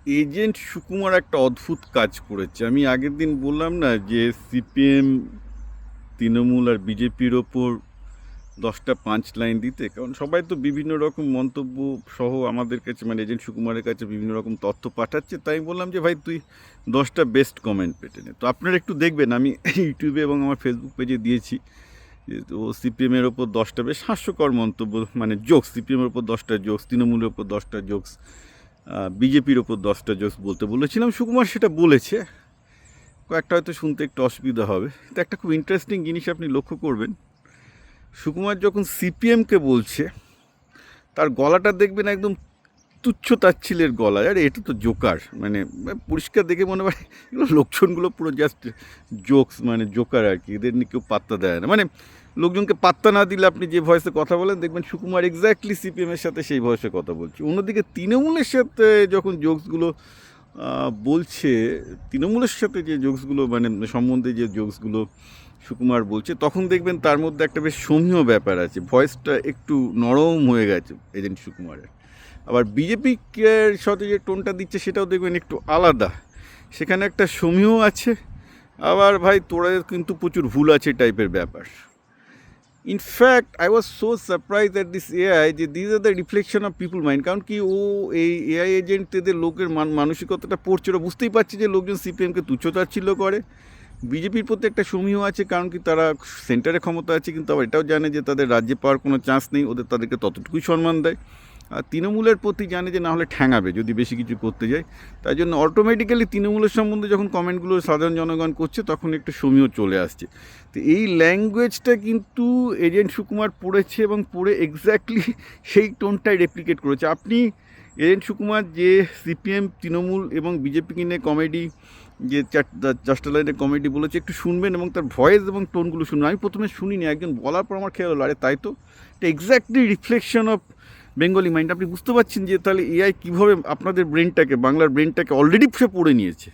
Agent Sukumar একটা অদ্ভুত কাজ করেছে। আমি আগের দিন বললাম না যে সিপিএম, তৃণমূল আর বিজেপির ওপর 10টা পাঁচ লাইন দিতে, কারণ সবাই তো বিভিন্ন রকম মন্তব্য সহ আমাদের কাছে, মানে এজেন্ট সুকুমারের কাছে বিভিন্ন রকম তথ্য পাঠাচ্ছে। তাই আমি বললাম যে ভাই তুই 10টা বেস্ট কমেন্ট পেটে নে। তো আপনারা একটু দেখবেন, আমি ইউটিউবে এবং আমার ফেসবুক পেজে দিয়েছি। তো সিপিএমের ওপর 10টা বেশ হাস্যকর মন্তব্য, মানে জোকস, সিপিএমের ওপর 10টা জোকস, তৃণমূলের ওপর 10টা জোকস, বিজেপির ওপর 10টা জোকস বলতে বলেছিলাম। সুকুমার সেটা বলেছে। কয়েকটা হয়তো শুনতে একটু অসুবিধা হবে, তো একটা খুব ইন্টারেস্টিং জিনিস আপনি লক্ষ্য করবেন। সুকুমার যখন সিপিএমকে বলছে, তার গলাটা দেখবেন একদম তুচ্ছ তাচ্ছিলের গলা। আরে এটা তো জোকার, মানে পরিষ্কার দেখে মনে হয় এগুলো লোকজনগুলো পুরো জাস্ট জোকস, মানে জোকার আর কি, এদের নিয়ে কেউ পাত্তা দেয় না। মানে লোকজনকে পাত্তা না দিলে আপনি যে ভয়েসে কথা বলেন, দেখবেন সুকুমার এক্স্যাক্টলি সিপিএমের সাথে সেই ভয়েসে কথা বলছে। অন্যদিকে তৃণমূলের সাথে যখন জোকসগুলো বলছে, তৃণমূলের সাথে যে জোকসগুলো মানে সম্বন্ধে যে জোকসগুলো সুকুমার বলছে, তখন দেখবেন তার মধ্যে একটা বেশ সৌম্য ব্যাপার আছে, ভয়েসটা একটু নরম হয়ে গেছে এজেন্ট সুকুমারের। আবার বিজেপির সাথে যে টোনটা দিচ্ছে সেটাও দেখবেন একটু আলাদা, সেখানে একটা সৌম্য আছে। আবার ভাই তোরা কিন্তু প্রচুর ভুল আছে টাইপের ব্যাপার। In fact I was so surprise that this AI, যে this are the reflection of people mind. কারণ কি ও এই এআই এজেন্টদের লোকের মানসিকতাটা পড়ছে, ওরা বুঝতেই পারছে যে লোকজন সিপিএমকে তুচ্ছতাচ্ছিল্য করে। বিজেপির প্রতি একটা সমীহ আছে, কারণ কি তারা সেন্টারে ক্ষমতা আছে, কিন্তু আবার এটাও জানে যে তাদের রাজ্যে পাওয়ার কোনো চান্স নেই, তাদেরকে ততটুকুই সম্মান দেয়। আর তৃণমূলের প্রতি জানে যে না হলে ঠ্যাঙাবে যদি বেশি কিছু করতে যায়। তাই জন্য অটোমেটিক্যালি তৃণমূলের সম্বন্ধে যখন কমেন্টগুলো সাধারণ জনগণ করছে, তখন একটু সমীহ চলে আসছে। তো এই ল্যাঙ্গুয়েজটা কিন্তু এজেন্ট সুকুমার পড়েছে, এবং পড়ে এক্স্যাক্টলি সেই টোনটাই রেপ্লিকেট করেছে। আপনি এজেন্ট সুকুমার যে সিপিএম, তৃণমূল এবং বিজেপিকে নিয়ে কমেডি, যে 4টা লাইনের কমেডি বলেছে, একটু শুনবেন এবং তার ভয়েস এবং টোনগুলো শুনবেন। আমি প্রথমে শুনিনি, একজন বলার পর আমার খেয়াল হলো, আরে তাই তো, এটা exactly reflection of Bengali mind. আপনি বুঝতে পারছেন যে তাহলে এআই কীভাবে আপনাদের ব্রেনটাকে, বাংলার ব্রেনটাকে অলরেডি সে পড়ে নিয়েছে।